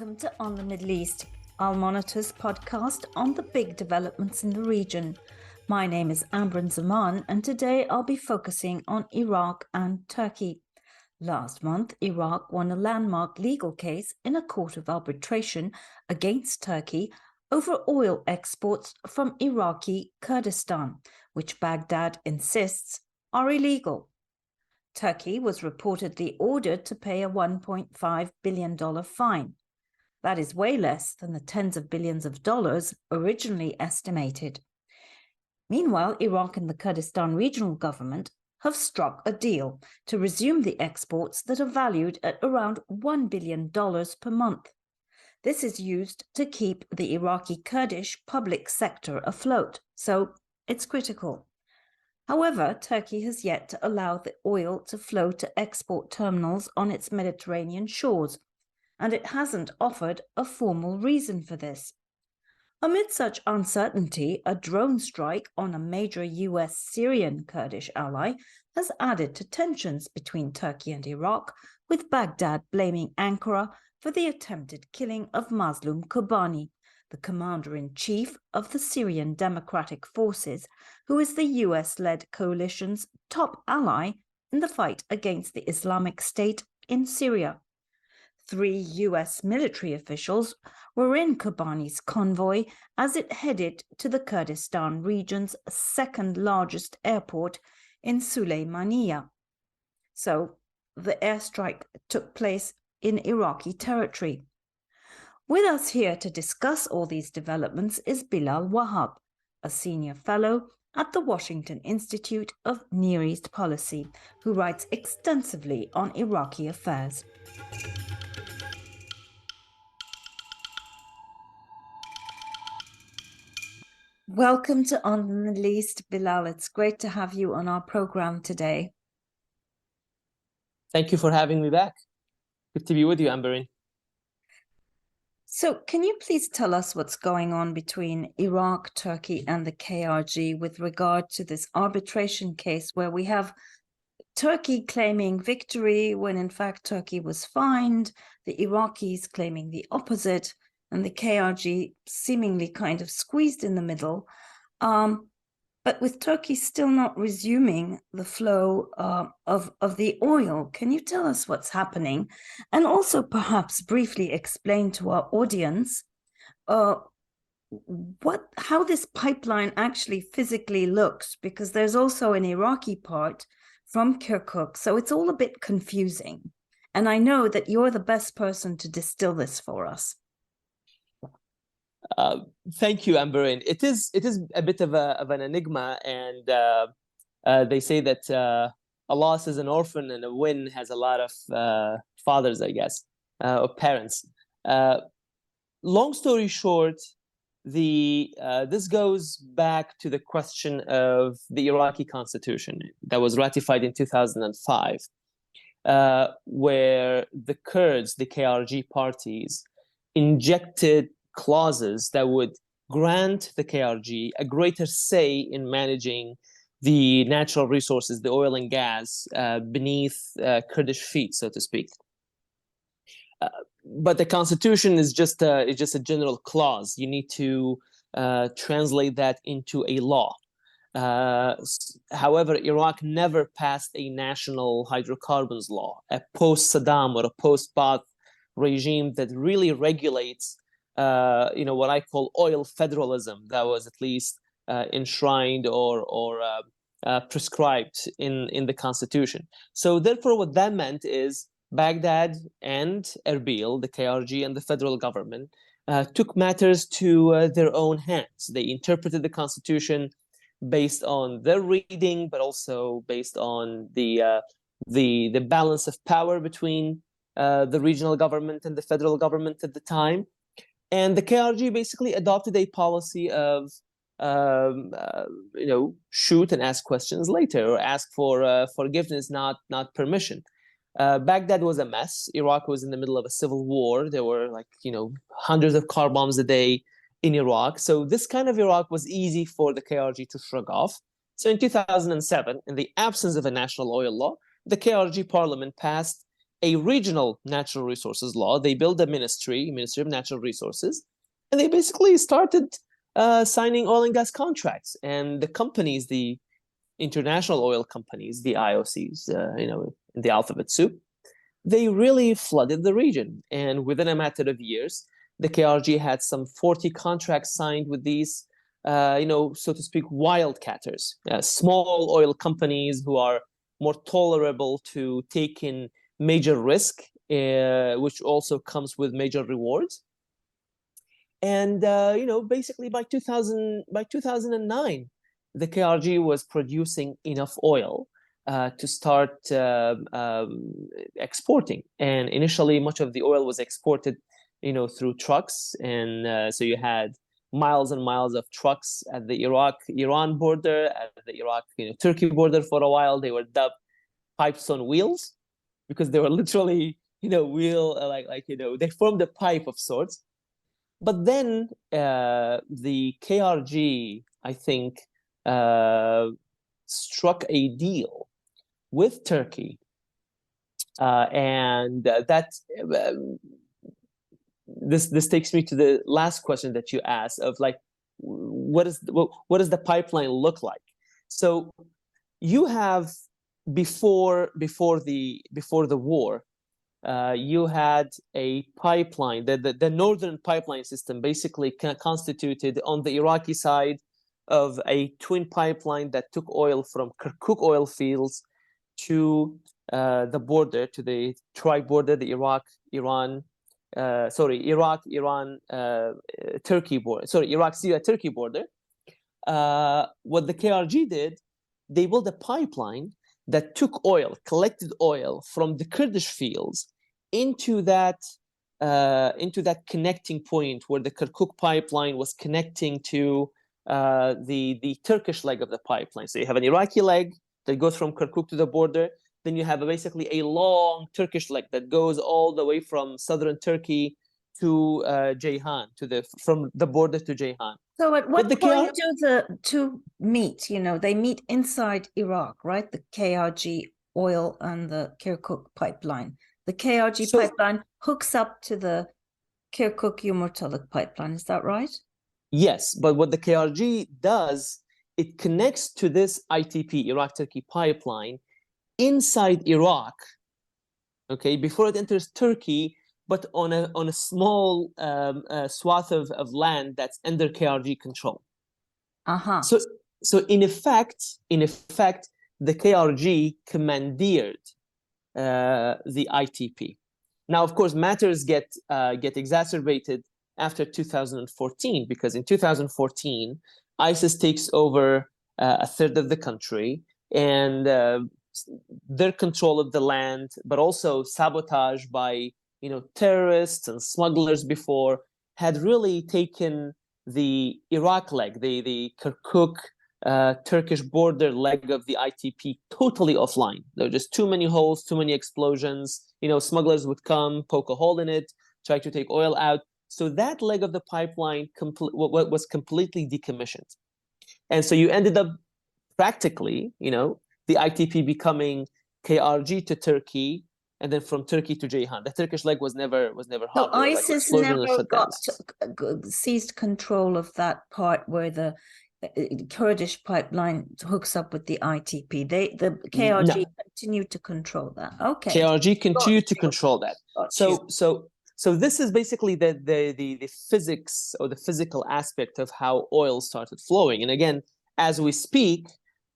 Welcome to On the Middle East, Al Monitor's podcast on the big developments in the region. My name is Amber Zaman, and today I'll be focusing on Iraq and Turkey. Last month, Iraq won a landmark legal case in a court of arbitration against Turkey over oil exports from Iraqi Kurdistan, which Baghdad insists are illegal. Turkey was reportedly ordered to pay a $1.5 billion fine. That is way less than the tens of billions of dollars originally estimated. Meanwhile, Iraq and the Kurdistan regional government have struck a deal to resume the exports that are valued at around $1 billion per month. This is used to keep the Iraqi Kurdish public sector afloat, so it's critical. However, Turkey has yet to allow the oil to flow to export terminals on its Mediterranean shores, and it hasn't offered a formal reason for this. Amid such uncertainty, a drone strike on a major US Syrian Kurdish ally has added to tensions between Turkey and Iraq, with Baghdad blaming Ankara for the attempted killing of Mazlum Kobani, the commander-in-chief of the Syrian Democratic Forces, who is the US-led coalition's top ally in the fight against the Islamic State in Syria. 3 US military officials were in Kobani's convoy as it headed to the Kurdistan region's second-largest airport in Sulaymaniyah. So, the airstrike took place in Iraqi territory. With us here to discuss all these developments is Bilal Wahab, a senior fellow at the Washington Institute of Near East Policy, who writes extensively on Iraqi affairs. Welcome to On the Middle East, Bilal. It's great to have you on our program today. Thank you for having me back. Good to be with you, Amber. So can you please tell us what's going on between Iraq, Turkey, and the KRG with regard to this arbitration case where we have Turkey claiming victory when in fact Turkey was fined, the Iraqis claiming the opposite, and the KRG seemingly kind of squeezed in the middle. But with Turkey still not resuming the flow of the oil, can you tell us what's happening? And also perhaps briefly explain to our audience how this pipeline actually physically looks, because there's also an Iraqi part from Kirkuk, so it's all a bit confusing. And I know that you're the best person to distill this for us. Thank you, Amber. It is a bit of an enigma, and they say that a loss is an orphan and a win has a lot of fathers, I guess, or parents. Long story short, this goes back to the question of the Iraqi constitution that was ratified in 2005, where the Kurds, the KRG parties, injected clauses that would grant the KRG a greater say in managing the natural resources, the oil and gas, beneath Kurdish feet, so to speak. But the constitution is just a general clause. You need to translate that into a law. However, Iraq never passed a national hydrocarbons law, a post-Saddam or a post-Ba'ath regime that really regulates what I call oil federalism, that was at least enshrined or prescribed in the constitution. So therefore, what that meant is Baghdad and Erbil, the KRG and the federal government, took matters to their own hands. They interpreted the constitution based on their reading, but also based on the balance of power between the regional government and the federal government at the time. And the KRG basically adopted a policy of, shoot and ask questions later, or ask for forgiveness, not permission. Baghdad was a mess. Iraq was in the middle of a civil war. There were hundreds of car bombs a day in Iraq. So this kind of Iraq was easy for the KRG to shrug off. So in 2007, in the absence of a national oil law, the KRG parliament passed a regional natural resources law. They built a Ministry of Natural Resources, and they basically started signing oil and gas contracts. And the companies, the international oil companies, the IOCs, in the alphabet soup, they really flooded the region. And within a matter of years, the KRG had some 40 contracts signed with these, so to speak, wildcatters, small oil companies who are more tolerable to taking major risk, which also comes with major rewards. And basically by 2009, the KRG was producing enough oil to start exporting. And initially, much of the oil was exported, through trucks. And so you had miles and miles of trucks at the Iraq-Iran border, at the Iraq-Turkey border. For a while, they were dubbed pipes on wheels, because they were literally, they formed a pipe of sorts. But then the KRG, I think, struck a deal with Turkey, and this takes me to the last question that you asked of what does the pipeline look like? So you have before the war, you had a pipeline. The northern pipeline system basically constituted on the Iraqi side of a twin pipeline that took oil from Kirkuk oil fields to the border, to the tri-border, the Iraq-Iran, Turkey border. Iraq-Syria-Turkey border. What the KRG did, they built a pipeline that took oil, collected oil from the Kurdish fields into that connecting point where the Kirkuk pipeline was connecting to the Turkish leg of the pipeline. So you have an Iraqi leg that goes from Kirkuk to the border. Then you have basically a long Turkish leg that goes all the way from southern Turkey to Ceyhan, from the border to Ceyhan. So at what point do the two meet? They meet inside Iraq, right? The KRG oil and the Kirkuk pipeline. The KRG pipeline hooks up to the Kirkuk-Yumurtalık pipeline. Is that right? Yes, but what the KRG does, it connects to this ITP, Iraq-Turkey pipeline, inside Iraq, okay, before it enters Turkey, but on a small swath of land that's under KRG control. Uh-huh. So in effect, the KRG commandeered the ITP. Now, of course, matters get exacerbated after 2014, because in 2014, ISIS takes over a third of the country, and their control of the land, but also sabotage by terrorists and smugglers before, had really taken the Iraq leg, the Kirkuk Turkish border leg of the ITP totally offline. There were just too many holes, too many explosions. Smugglers would come, poke a hole in it, try to take oil out. So that leg of the pipeline was completely decommissioned. And so you ended up practically, the ITP becoming KRG to Turkey, and then from Turkey to Ceyhan. The Turkish leg was never harmed. So ISIS never seized control of that part where the Kurdish pipeline hooks up with the ITP. The KRG continued to control that. Okay. KRG continued to control that. So this is basically the physics or the physical aspect of how oil started flowing. And again, as we speak,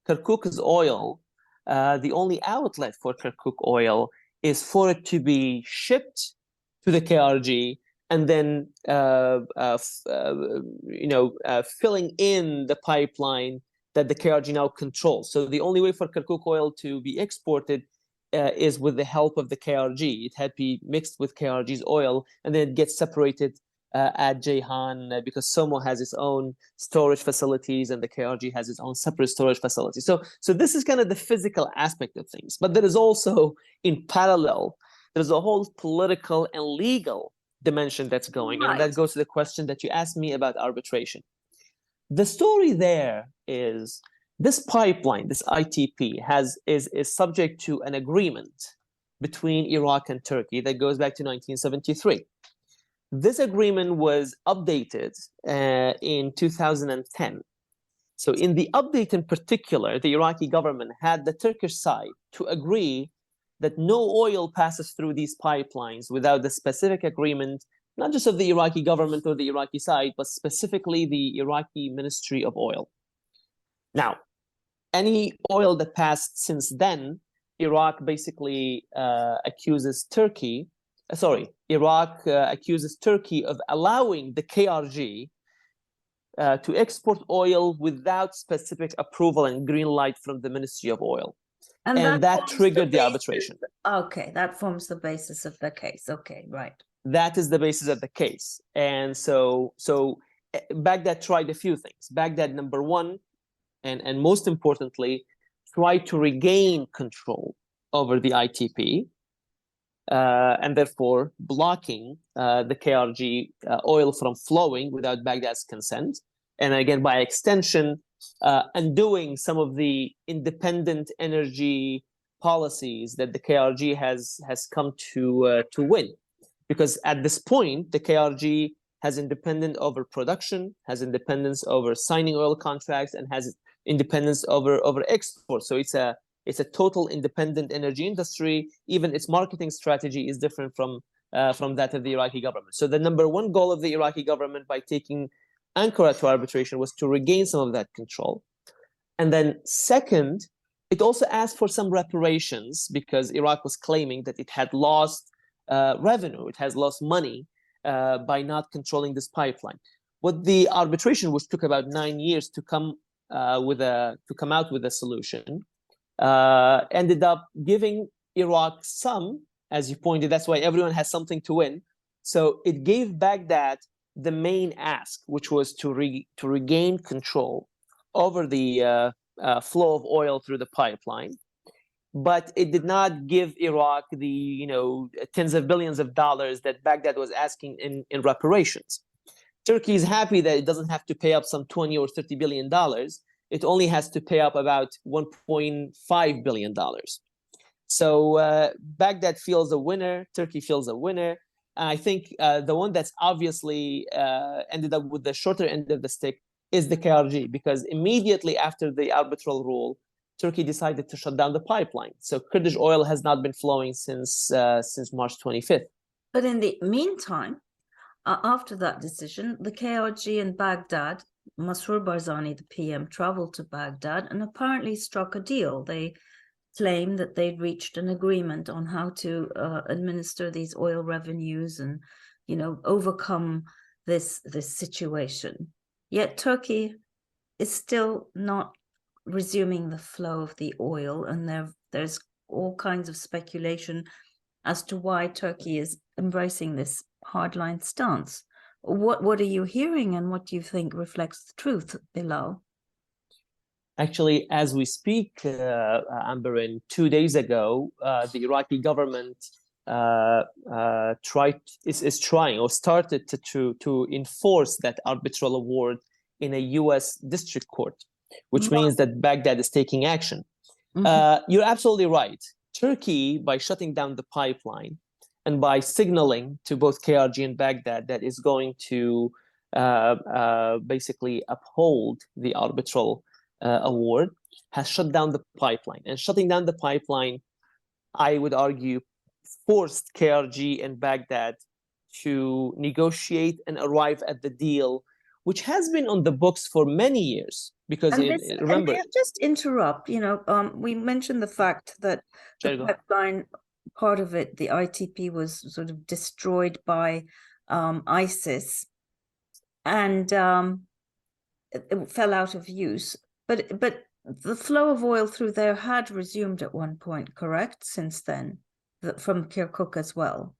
Kirkuk's oil, the only outlet for Kirkuk oil is for it to be shipped to the KRG and then filling in the pipeline that the KRG now controls. So the only way for Kirkuk oil to be exported is with the help of the KRG. It had to be mixed with KRG's oil, and then it gets separated at Ceyhan because SOMO has its own storage facilities and the KRG has its own separate storage facility. So this is kind of the physical aspect of things. But there is also, in parallel, there's a whole political and legal dimension that's going. Right. And that goes to the question that you asked me about arbitration. The story there is this pipeline, this ITP, is subject to an agreement between Iraq and Turkey that goes back to 1973. This agreement was updated in 2010. So in the update in particular, the Iraqi government had the Turkish side to agree that no oil passes through these pipelines without the specific agreement, not just of the Iraqi government or the Iraqi side, but specifically the Iraqi Ministry of Oil. Now, any oil that passed since then, Iraq basically accuses Turkey, accuses Turkey of allowing the KRG to export oil without specific approval and green light from the Ministry of Oil. And that triggered the arbitration. Okay, that forms the basis of the case. Okay, right. That is the basis of the case. And so Baghdad tried a few things. Baghdad, number one, and most importantly, tried to regain control over the ITP, and therefore blocking the KRG oil from flowing without Baghdad's consent. And again, by extension, undoing some of the independent energy policies that the KRG has come to win. Because at this point, the KRG has independence over production, has independence over signing oil contracts, and has independence over export. So it's a total independent energy industry. Even its marketing strategy is different from that of the Iraqi government. So the number one goal of the Iraqi government by taking Ankara to arbitration was to regain some of that control. And then second, it also asked for some reparations because Iraq was claiming that it had lost revenue, it has lost money by not controlling this pipeline. What the arbitration, which took about 9 years to come out with a solution, ended up giving Iraq some, as you pointed, that's why everyone has something to win. So it gave Baghdad the main ask, which was to regain control over the flow of oil through the pipeline. But it did not give Iraq the tens of billions of dollars that Baghdad was asking in reparations. Turkey is happy that it doesn't have to pay up some 20 or 30 billion dollars. It only has to pay up about $1.5 billion. So Baghdad feels a winner, Turkey feels a winner. And I think the one that's obviously ended up with the shorter end of the stick is the KRG, because immediately after the arbitral rule, Turkey decided to shut down the pipeline. So Kurdish oil has not been flowing since March 25th. But in the meantime, after that decision, the KRG in Baghdad, Masroor Barzani, the PM, traveled to Baghdad and apparently struck a deal. They claim that they'd reached an agreement on how to administer these oil revenues and, overcome this situation. Yet Turkey is still not resuming the flow of the oil, and there's all kinds of speculation as to why Turkey is embracing this hardline stance. What are you hearing, and what do you think reflects the truth, Bilal? Actually, as we speak, Amberin, 2 days ago, the Iraqi government is trying or started to enforce that arbitral award in a U.S. district court, which means that Baghdad is taking action. You're absolutely right. Turkey, by shutting down the pipeline and by signaling to both KRG and Baghdad that is going to basically uphold the arbitral award, has shut down the pipeline. And shutting down the pipeline, I would argue, forced KRG and Baghdad to negotiate and arrive at the deal, which has been on the books for many years. Because remember, and just interrupt. We mentioned the fact that the pipeline, part of it, the ITP, was sort of destroyed by ISIS, and it fell out of use. But the flow of oil through there had resumed at one point, correct? Since then, from Kirkuk as well.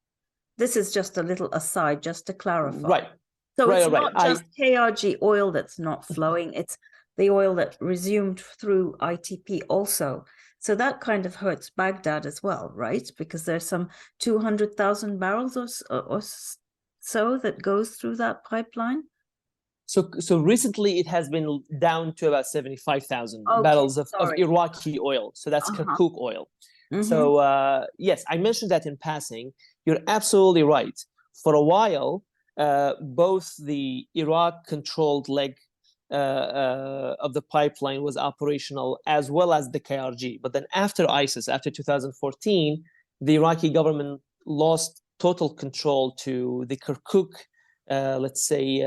This is just a little aside, just to clarify. Right. So it's not just KRG oil that's not flowing, it's the oil that resumed through ITP also. So that kind of hurts Baghdad as well, right? Because there's some 200,000 barrels or so that goes through that pipeline. So recently it has been down to about 75,000 barrels of Iraqi oil. So that's Kirkuk oil. So yes, I mentioned that in passing. You're absolutely right. For a while, both the Iraq-controlled leg of the pipeline was operational, as well as the KRG. But then after ISIS, after 2014, the Iraqi government lost total control to the Kirkuk, let's say,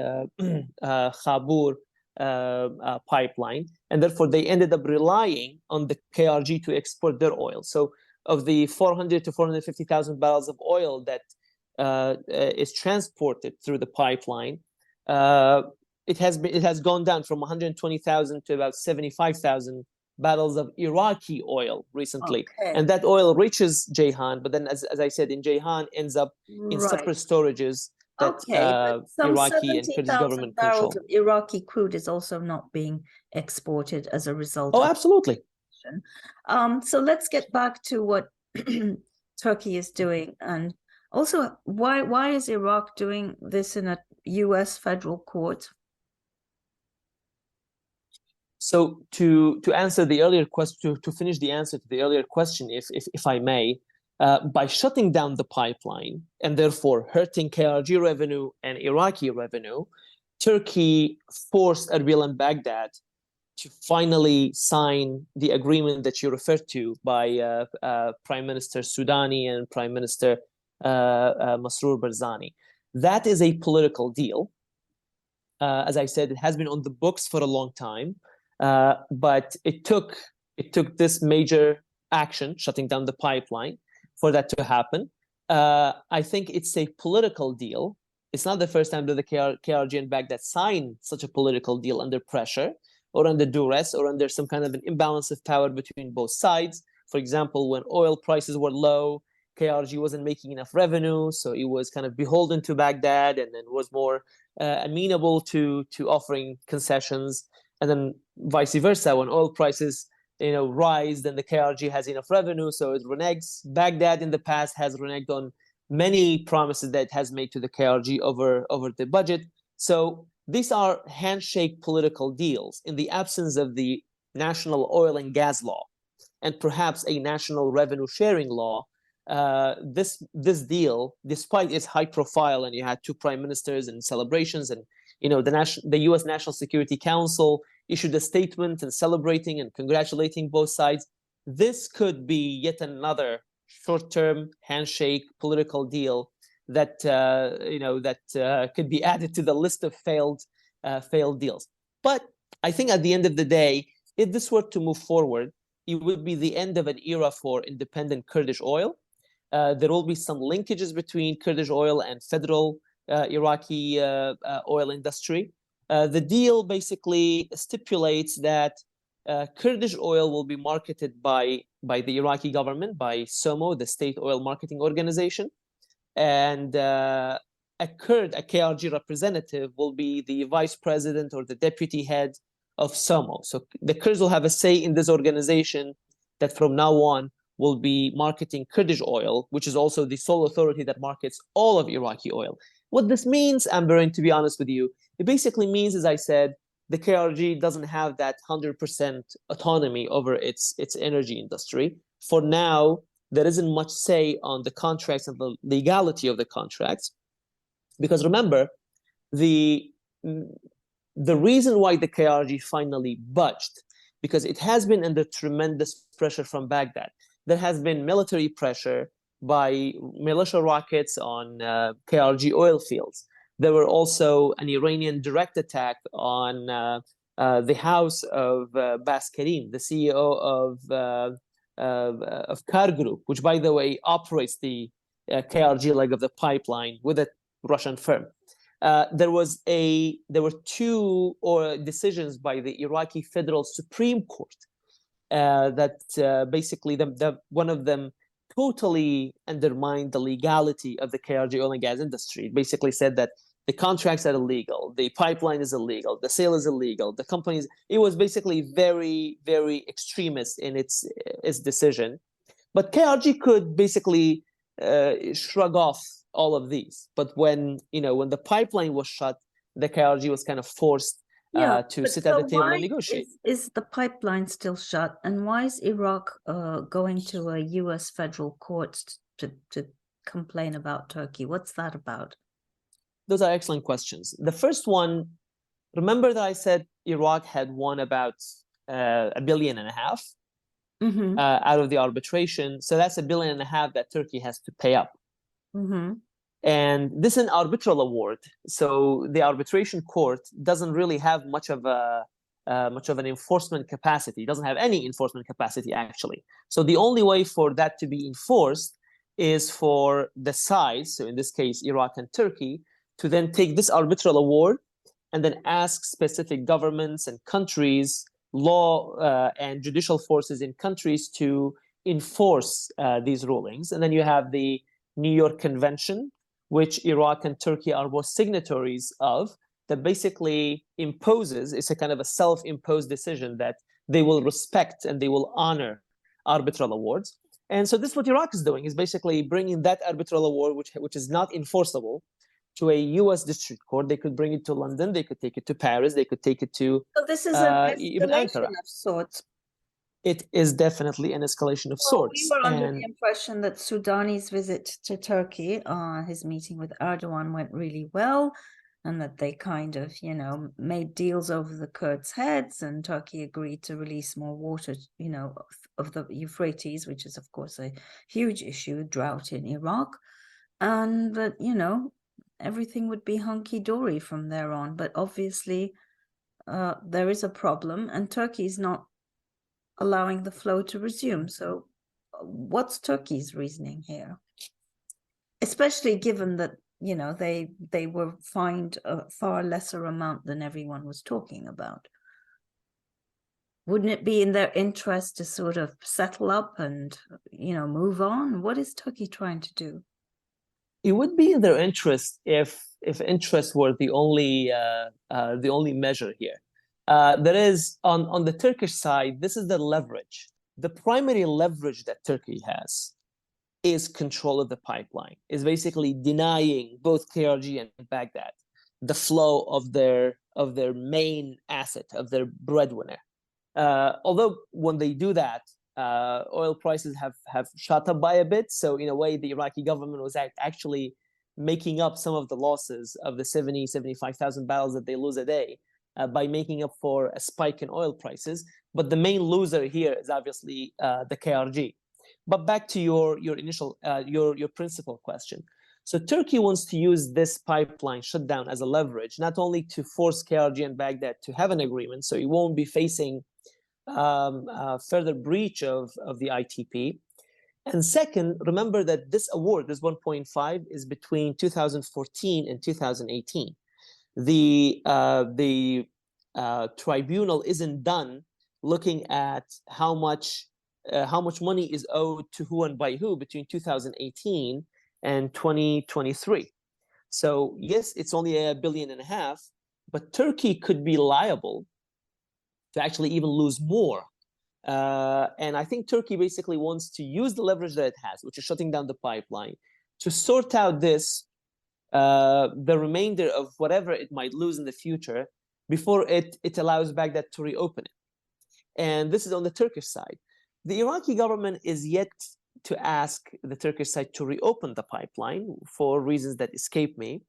Khabur pipeline, and therefore they ended up relying on the KRG to export their oil. So of the 400 to 450,000 barrels of oil that is transported through the pipeline, it has gone down from 120,000 to about 75,000 barrels of Iraqi oil recently. And that oil reaches Ceyhan, but then as I said, in Ceyhan ends up in separate storages that Iraqi and Kurdish government control. Of Iraqi crude is also not being exported as a result. Oh, absolutely. So let's get back to what Turkey is doing, and also why is Iraq doing this in a U.S. federal court? So to answer the earlier question, to finish the answer to the earlier question, if I may, by shutting down the pipeline and therefore hurting KRG revenue and Iraqi revenue, Turkey forced Erbil and Baghdad to finally sign the agreement that you referred to by Prime Minister Sudani and Prime Minister Masroor Barzani. That is a political deal. As I said, it has been on the books for a long time, but it took this major action, shutting down the pipeline, for that to happen. I think it's a political deal. It's not the first time that the KRG and Baghdad signed such a political deal under pressure or under duress or under some kind of an imbalance of power between both sides. For example, when oil prices were low, KRG wasn't making enough revenue, so it was kind of beholden to Baghdad and then was more amenable to offering concessions. And then vice versa, when oil prices rise, then the KRG has enough revenue, so it reneges. Baghdad in the past has reneged on many promises that it has made to the KRG over the budget. So these are handshake political deals in the absence of the national oil and gas law and perhaps a national revenue sharing law. This deal, despite its high profile, and you had two prime ministers and celebrations, and the U.S. National Security Council issued a statement and celebrating and congratulating both sides. This could be yet another short-term handshake political deal that could be added to the list of failed deals. But I think at the end of the day, if this were to move forward, it would be the end of an era for independent Kurdish oil. There will be some linkages between Kurdish oil and federal Iraqi oil industry. The deal basically stipulates that Kurdish oil will be marketed by the Iraqi government, by SOMO, the State Oil Marketing Organization, and a KRG representative will be the vice president or the deputy head of SOMO. So the Kurds will have a say in this organization that from now on will be marketing Kurdish oil, which is also the sole authority that markets all of Iraqi oil. What this means, Amber, and to be honest with you, it basically means, as I said, the KRG doesn't have that 100% autonomy over its energy industry. For now, there isn't much say on the contracts and the legality of the contracts. Because remember, the reason why the KRG finally budged, because it has been under tremendous pressure from Baghdad. There has been military pressure by militia rockets on KRG oil fields. There were also an Iranian direct attack on the house of Bas Karim, the CEO of Kar Group, which, by the way, operates the KRG leg of the pipeline with a Russian firm. There were two decisions by the Iraqi Federal Supreme Court that basically one of them totally undermined the legality of the KRG oil and gas industry. It basically said that the contracts are illegal, the pipeline is illegal, the sale is illegal, the companies. It was basically very, very extremist in its decision. But KRG could basically shrug off all of these. But when the pipeline was shut, the KRG was kind of forced to sit at the table and why negotiate. is the pipeline still shut, and why is Iraq going to a U.S. federal court to complain about Turkey? What's that about? Those are excellent questions. The first one, remember that I said Iraq had won about $1.5 billion out of the arbitration. So that's $1.5 billion that Turkey has to pay up. And this is an arbitral award. So the arbitration court doesn't really have much of an enforcement capacity. It doesn't have any enforcement capacity, actually. So the only way for that to be enforced is for the sides, so in this case, Iraq and Turkey, to then take this arbitral award and then ask specific governments and countries, law and judicial forces in countries to enforce these rulings. And then you have the New York Convention, which Iraq and Turkey are both signatories of, that basically imposes, it's a kind of a self-imposed decision that they will respect and they will honor arbitral awards. And so this is what Iraq is doing, is basically bringing that arbitral award, which is not enforceable, to a U.S. district court. They could bring it to London, they could take it to Paris, they could take it to so this is an even escalation Ankara. of sorts. It is definitely an escalation of sorts. We were under the impression that Soudani's visit to Turkey, his meeting with Erdogan went really well, and that they kind of, made deals over the Kurds' heads, and Turkey agreed to release more water, of the Euphrates, which is, of course, a huge issue, drought in Iraq, and that, everything would be hunky-dory from there on. But obviously, there is a problem, and Turkey is not allowing the flow to resume. So what's Turkey's reasoning here? Especially given that, they were fined a far lesser amount than everyone was talking about. Wouldn't it be in their interest to sort of settle up and, move on? What is Turkey trying to do? It would be in their interest if interest were the only measure here. There is, on the Turkish side, this is the leverage. The primary leverage that Turkey has is control of the pipeline, is basically denying both KRG and Baghdad the flow of their main asset, of their breadwinner. Although when they do that, oil prices have shot up by a bit. So in a way, the Iraqi government was actually making up some of the losses of the 75,000 barrels that they lose a day by making up for a spike in oil prices. But the main loser here is obviously the KRG. But back to your initial, your principal question. So Turkey wants to use this pipeline shutdown as a leverage, not only to force KRG and Baghdad to have an agreement, so it won't be facing further breach of the ITP. And second, remember that this award, this 1.5, is between 2014 and 2018. The tribunal isn't done looking at how much money is owed to who and by who between 2018 and 2023. So yes, it's only $1.5 billion, but Turkey could be liable to actually even lose more. And I think Turkey basically wants to use the leverage that it has, which is shutting down the pipeline, to sort out this, the remainder of whatever it might lose in the future before it allows Baghdad to reopen it. And this is on the Turkish side. The Iraqi government is yet to ask the Turkish side to reopen the pipeline for reasons that escape me.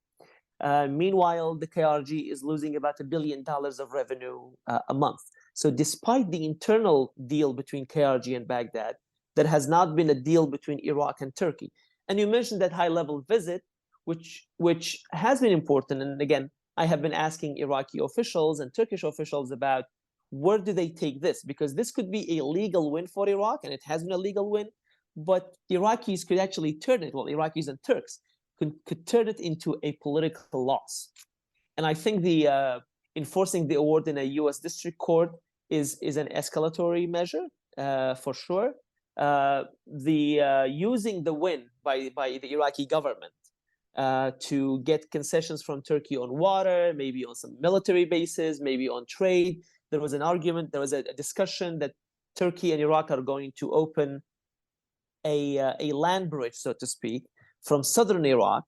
Meanwhile, the KRG is losing about $1 billion of revenue a month. So despite the internal deal between KRG and Baghdad, there has not been a deal between Iraq and Turkey. And you mentioned that high-level visit, which has been important. And again, I have been asking Iraqi officials and Turkish officials about where do they take this? Because this could be a legal win for Iraq, and it has been a legal win, but Iraqis could actually turn it, well, Iraqis and Turks could turn it into a political loss. And I think the enforcing the award in a U.S. district court is an escalatory measure for sure. Using the win by the Iraqi government to get concessions from Turkey on water, maybe on some military bases, maybe on trade. There was an argument, there was a discussion that Turkey and Iraq are going to open a land bridge, so to speak, from southern Iraq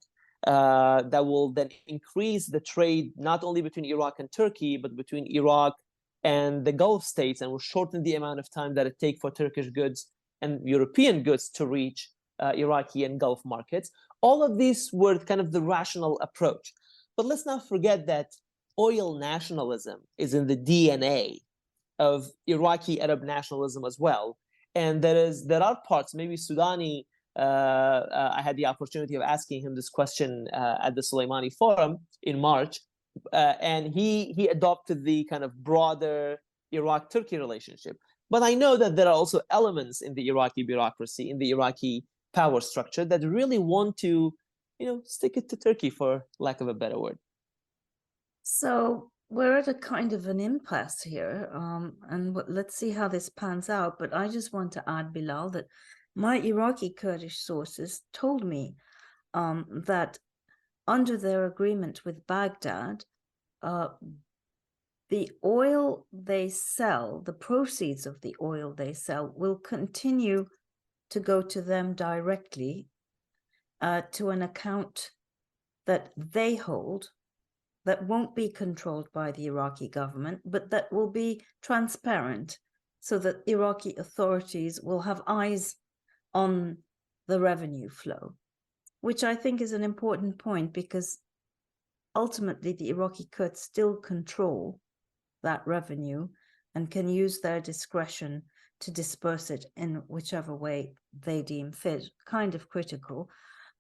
that will then increase the trade not only between Iraq and Turkey, but between Iraq and the Gulf states, and will shorten the amount of time that it takes for Turkish goods and European goods to reach Iraqi and Gulf markets. All of these were kind of the rational approach. But let's not forget that oil nationalism is in the DNA of Iraqi Arab nationalism as well. And there are parts, maybe Sudani, I had the opportunity of asking him this question at the Soleimani Forum in March, and he adopted the kind of broader Iraq-Turkey relationship. But I know that there are also elements in the Iraqi bureaucracy, in the Iraqi power structure, that really want to, stick it to Turkey, for lack of a better word. So we're at a kind of an impasse here, and let's see how this pans out. But I just want to add, Bilal, that my Iraqi Kurdish sources told me that under their agreement with Baghdad, the oil they sell, the proceeds of the oil they sell, will continue to go to them directly to an account that they hold, that won't be controlled by the Iraqi government, but that will be transparent, so that Iraqi authorities will have eyes on the revenue flow, which I think is an important point, because ultimately the Iraqi Kurds still control that revenue and can use their discretion to disperse it in whichever way they deem fit. Kind of critical.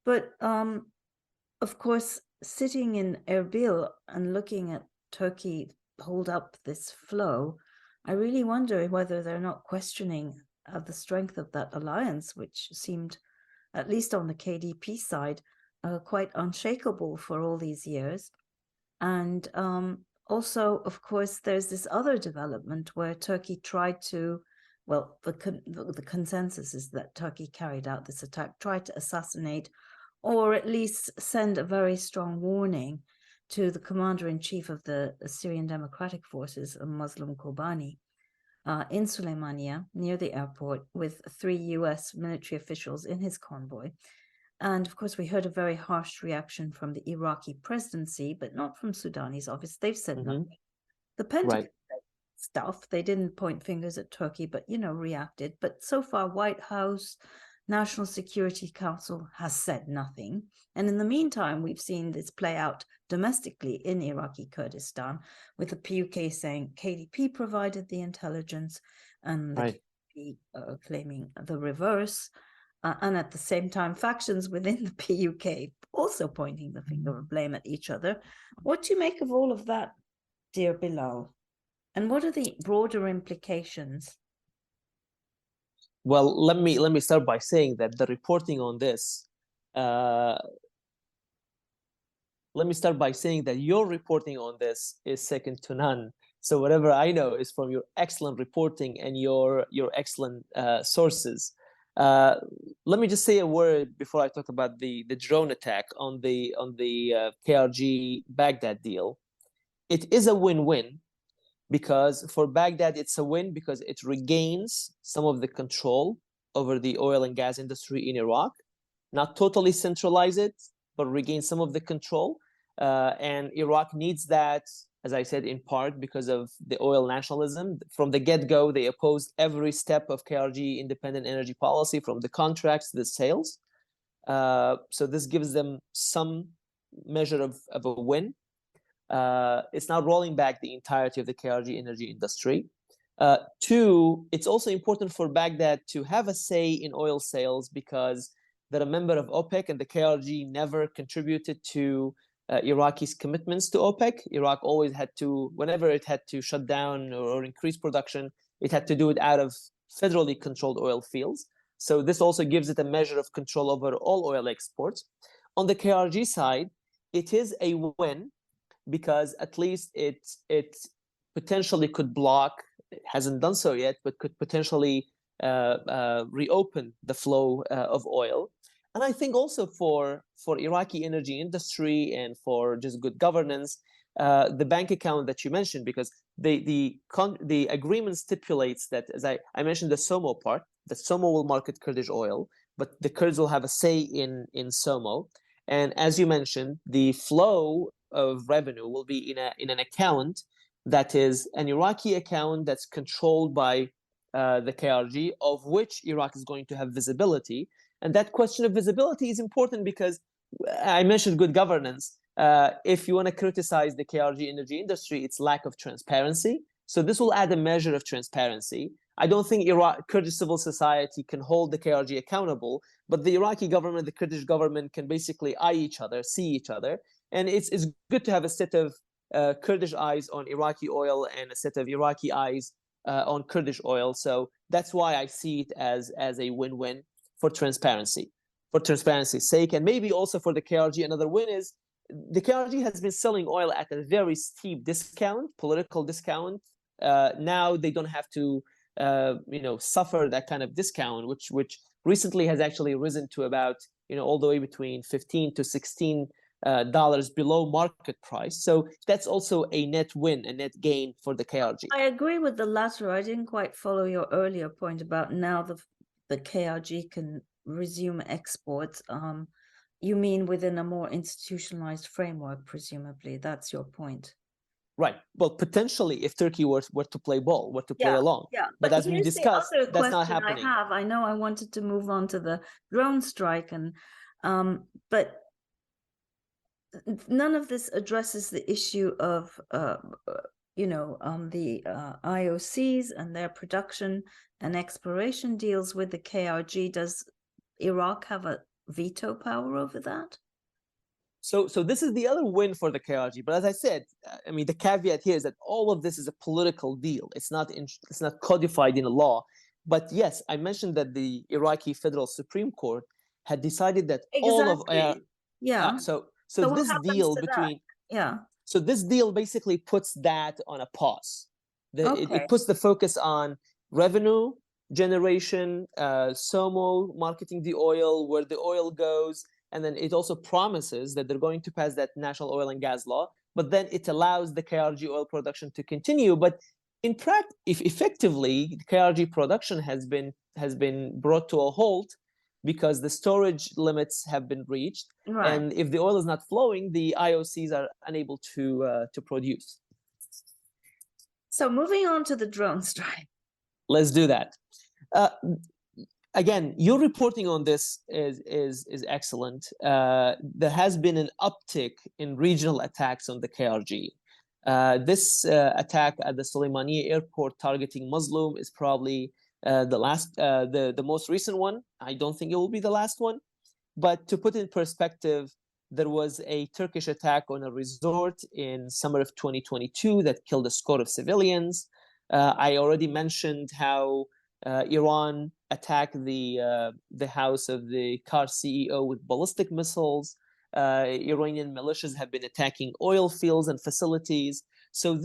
But of course, sitting in Erbil and looking at Turkey hold up this flow, I really wonder whether they're not questioning the strength of that alliance, which seemed, at least on the KDP side, quite unshakable for all these years. And also, of course, there's this other development where Turkey tried to, well, the consensus is that Turkey carried out this attack, tried to assassinate, or at least send a very strong warning to the commander-in-chief of the Syrian Democratic Forces, Muslim Kobani, in Suleimania, near the airport, with 3 US military officials in his convoy. And of course, we heard a very harsh reaction from the Iraqi presidency, but not from Sudani's office. They've said nothing. The Pentagon said stuff. They didn't point fingers at Turkey, but, reacted. But so far, White House, National Security Council has said nothing. And in the meantime, we've seen this play out domestically in Iraqi Kurdistan, with the PUK saying KDP provided the intelligence, and the KDP claiming the reverse. And at the same time, factions within the PUK also pointing the finger of blame at each other. What do you make of all of that, dear Bilal? And what are the broader implications? Well, let me start by saying that the reporting on this, let me start by saying that your reporting on this is second to none. So whatever I know is from your excellent reporting and your excellent sources. Let me just say a word before I talk about the drone attack on the KRG Baghdad deal. It is a win-win, because for Baghdad it's a win because it regains some of the control over the oil and gas industry in Iraq, not totally centralize it, but regain some of the control. And Iraq needs that, as I said, in part because of the oil nationalism. From the get-go, they opposed every step of KRG independent energy policy, from the contracts to the sales. So this gives them some measure of a win. It's not rolling back the entirety of the KRG energy industry. 2, it's also important for Baghdad to have a say in oil sales, because they're a member of OPEC, and the KRG never contributed to Iraqi's commitments to OPEC. Iraq always had to, whenever it had to shut down or increase production, it had to do it out of federally controlled oil fields. So this also gives it a measure of control over all oil exports. On the KRG side, it is a win, because at least it potentially could block, it hasn't done so yet, but could potentially reopen the flow of oil. And I think also for Iraqi energy industry and for just good governance, the bank account that you mentioned, because the agreement stipulates that, as I mentioned, the SOMO part, that SOMO will market Kurdish oil, but the Kurds will have a say in SOMO. And as you mentioned, the flow of revenue will be in an account that is an Iraqi account that's controlled by the KRG, of which Iraq is going to have visibility. And that question of visibility is important because I mentioned good governance. If you want to criticize the KRG energy industry, it's lack of transparency. So this will add a measure of transparency. I don't think Kurdish civil society can hold the KRG accountable, but the Iraqi government, the Kurdish government can basically eye each other, see each other. And it's good to have a set of Kurdish eyes on Iraqi oil and a set of Iraqi eyes on Kurdish oil. So that's why I see it as a win-win for transparency's sake. And maybe also for the KRG, another win is the KRG has been selling oil at a very steep discount, political discount. Now they don't have to suffer that kind of discount, which recently has actually risen to about all the way between $15 to $16 below market price. So that's also a net win, a net gain for the KRG. I agree with the latter. I didn't quite follow your earlier point about now the KRG can resume exports. You mean within a more institutionalized framework, presumably. That's your point. Right. Well, potentially, if Turkey were to play ball, were to play along. Yeah. But as we discussed, that's not happening. I know I wanted to move on to the drone strike, and but none of this addresses the issue of the IOCs and their production and exploration deals with the KRG. Does Iraq have a veto power over that? So this is the other win for the KRG. But as I said, I mean, the caveat here is that all of this is a political deal. It's not codified in a law. But yes, I mentioned that the Iraqi Federal Supreme Court had decided that all of So this deal between So this deal basically puts that on a pause. It puts the focus on revenue generation, SOMO, marketing the oil, where the oil goes, and then it also promises that they're going to pass that national oil and gas law. But then it allows the KRG oil production to continue. But in practice, effectively, KRG production has been brought to a halt because the storage limits have been reached, and if the oil is not flowing, the IOCs are unable to produce. So moving on to the drone strike. Let's do that. Again, your reporting on this is excellent. There has been an uptick in regional attacks on the KRG. This attack at the Soleimani airport targeting Muslim is probably the most recent one. I don't think it will be the last one. But to put in perspective, there was a Turkish attack on a resort in summer of 2022 that killed a score of civilians. I already mentioned how Iran attacked the house of the car CEO with ballistic missiles. Iranian militias have been attacking oil fields and facilities. So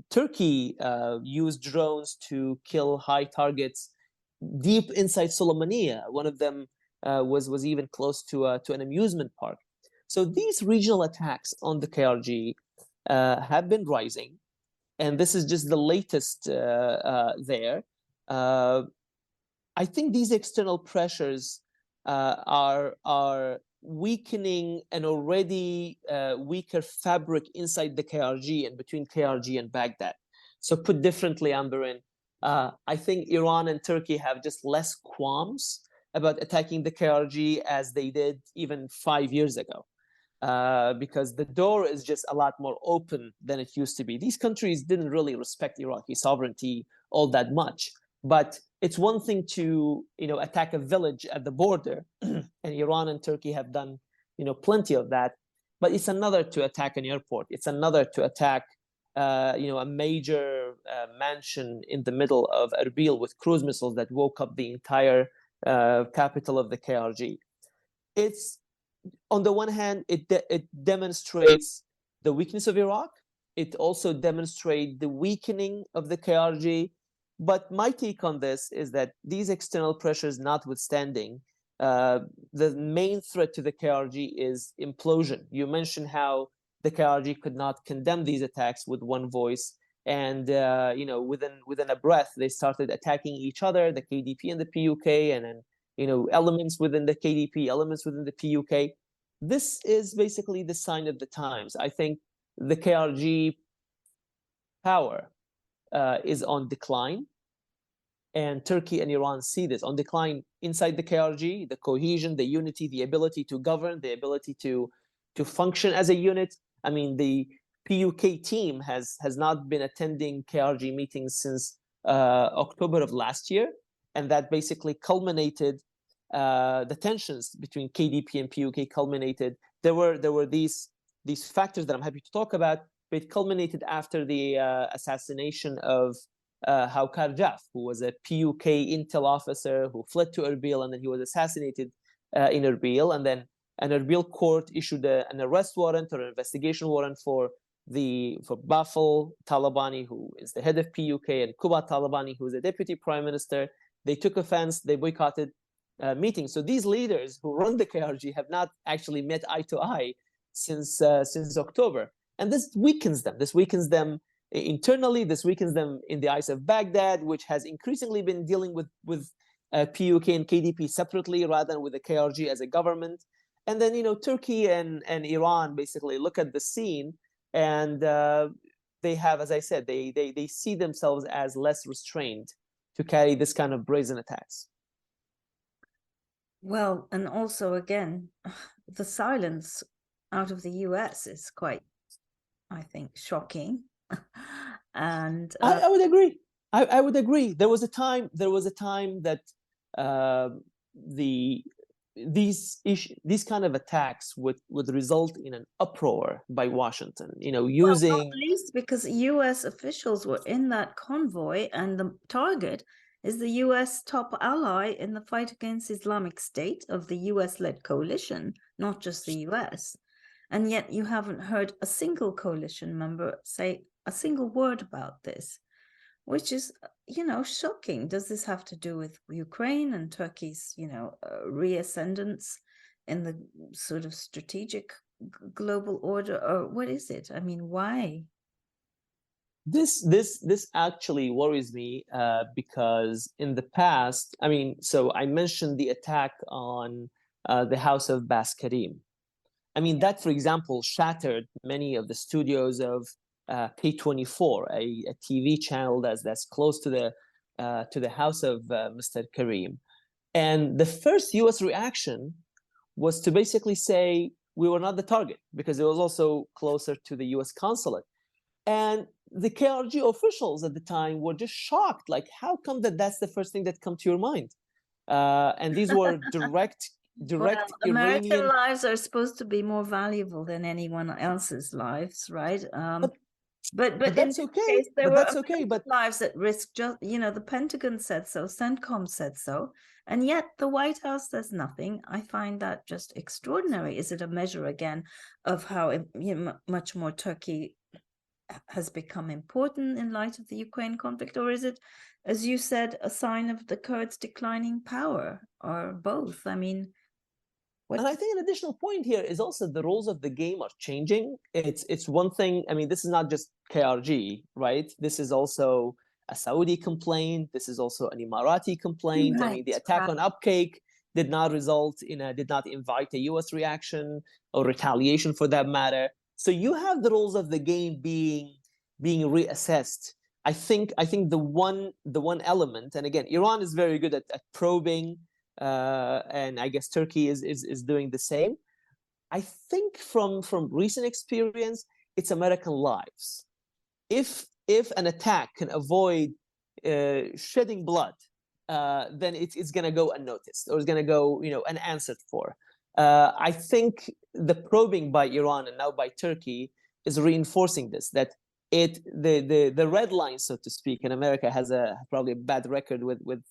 Turkey used drones to kill high targets deep inside Sulaymaniyah. One of them was even close to an amusement park. So these regional attacks on the KRG have been rising, and this is just the latest there. I think these external pressures are weakening an already weaker fabric inside the KRG and between KRG and Baghdad. So put differently, Amberin, I think Iran and Turkey have just less qualms about attacking the KRG as they did even 5 years ago, because the door is just a lot more open than it used to be. These countries didn't really respect Iraqi sovereignty all that much, but it's one thing to attack a village at the border, and Iran and Turkey have done plenty of that. But it's another to attack an airport. It's another to attack a major mansion in the middle of Erbil with cruise missiles that woke up the entire capital of the KRG. It's, on the one hand, it demonstrates the weakness of Iraq. It also demonstrates the weakening of the KRG. But my take on this is that these external pressures notwithstanding, the main threat to the KRG is implosion. You mentioned how the KRG could not condemn these attacks with one voice, and within a breath they started attacking each other, the KDP and the PUK, and then elements within the KDP, elements within the PUK. this is basically the sign of the times. I think the KRG power is on decline, and Turkey and Iran see this on decline inside the KRG, the cohesion, the unity, the ability to govern, the ability to function as a unit. I mean, the PUK team has not been attending KRG meetings since October of last year, and that basically culminated. The tensions between KDP and PUK culminated. There were these factors that I'm happy to talk about, but it culminated after the assassination of Haukar Jaf, who was a PUK intel officer who fled to Erbil, and then he was assassinated in Erbil, and then an Erbil court issued an arrest warrant or an investigation warrant for Bafel Talabani, who is the head of PUK, and Kubat Talabani, who is the deputy prime minister. They took offense. They boycotted meetings. So these leaders who run the KRG have not actually met eye to eye since October, and this weakens them. This weakens them internally. This weakens them in the eyes of Baghdad, which has increasingly been dealing with PUK and KDP separately rather than with the KRG as a government. And then Turkey and Iran basically look at the scene, and they have, as I said, they see themselves as less restrained to carry this kind of brazen attacks. Well, and also, again, the silence out of the US is quite, I think, shocking. And I would agree. I would agree. There was a time that these kind of attacks would result in an uproar by Washington. Using well, at least because US officials were in that convoy, and the target is the US top ally in the fight against Islamic State of the US-led coalition, not just the US. And yet you haven't heard a single coalition member say a single word about this, which is, shocking. Does this have to do with Ukraine and Turkey's, reascendance in the sort of strategic global order, or what is it? I mean, why? This actually worries me because in the past, so I mentioned the attack on the house of Bas Karim. That, for example, shattered many of the studios of K24, a TV channel that's close to the house of Mr. Karim. And the first U.S. reaction was to basically say we were not the target because it was also closer to the U.S. consulate. And the KRG officials at the time were just shocked, like, how come that's the first thing that comes to your mind? And these were direct well, Iranian... American lives are supposed to be more valuable than anyone else's lives, right? But that's okay. There that's okay. But lives at risk. Just the Pentagon said so, CENTCOM said so, and yet the White House says nothing. I find that just extraordinary. Is it a measure again of how much more Turkey has become important in light of the Ukraine conflict, or is it, as you said, a sign of the Kurds' declining power, or both? And I think an additional point here is also the rules of the game are changing. It's one thing. This is not just KRG, right? This is also a Saudi complaint. This is also an Emirati complaint. Right. The attack on Upcake did not invite a U.S. reaction or retaliation for that matter. So you have the rules of the game being reassessed. I think the one element, and again, Iran is very good at probing. And I guess Turkey is doing the same. I think from recent experience, it's American lives. If an attack can avoid shedding blood, then it's going to go unnoticed, or it's going to go unanswered for. I think the probing by Iran and now by Turkey is reinforcing this, that the red line, so to speak, in America has probably a bad record with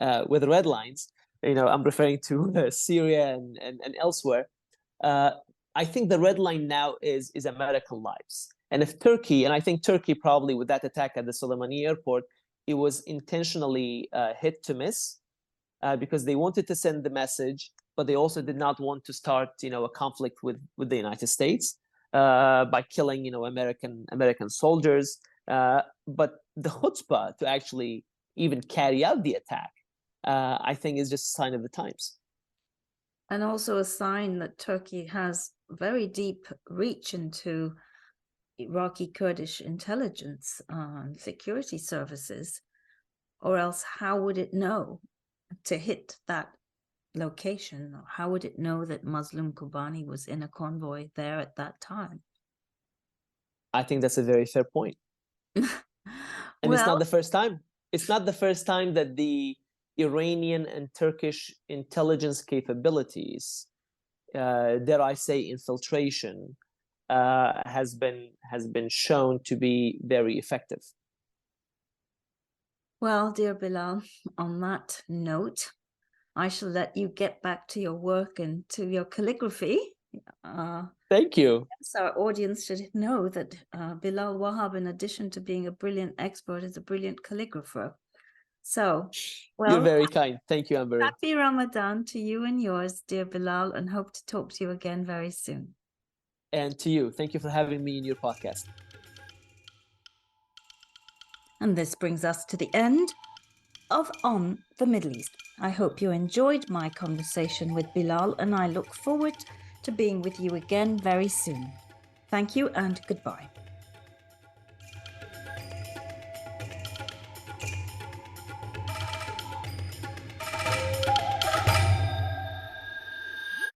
red lines. I'm referring to Syria and elsewhere. I think the red line now is American lives. And if Turkey, and I think Turkey probably with that attack at the Soleimani airport, it was intentionally hit to miss because they wanted to send the message, but they also did not want to start, a conflict with the United States by killing, American soldiers. But the chutzpah to actually even carry out the attack, I think, is just a sign of the times. And also a sign that Turkey has very deep reach into Iraqi Kurdish intelligence and security services, or else how would it know to hit that location? How would it know that Muslim Kobani was in a convoy there at that time? I think that's a very fair point. And it's not the first time. It's not the first time that the Iranian and Turkish intelligence capabilities, dare I say, infiltration, has been shown to be very effective. Well, dear Bilal, on that note, I shall let you get back to your work and to your calligraphy. Thank you. Yes, our audience should know that Bilal Wahab, in addition to being a brilliant expert, is a brilliant calligrapher. So, well, you're very kind. Thank you, Amber. Happy Ramadan to you and yours, dear Bilal, and hope to talk to you again very soon. And to you. Thank you for having me in your podcast. And this brings us to the end of On the Middle East. I hope you enjoyed my conversation with Bilal, and I look forward to being with you again very soon. Thank you and goodbye.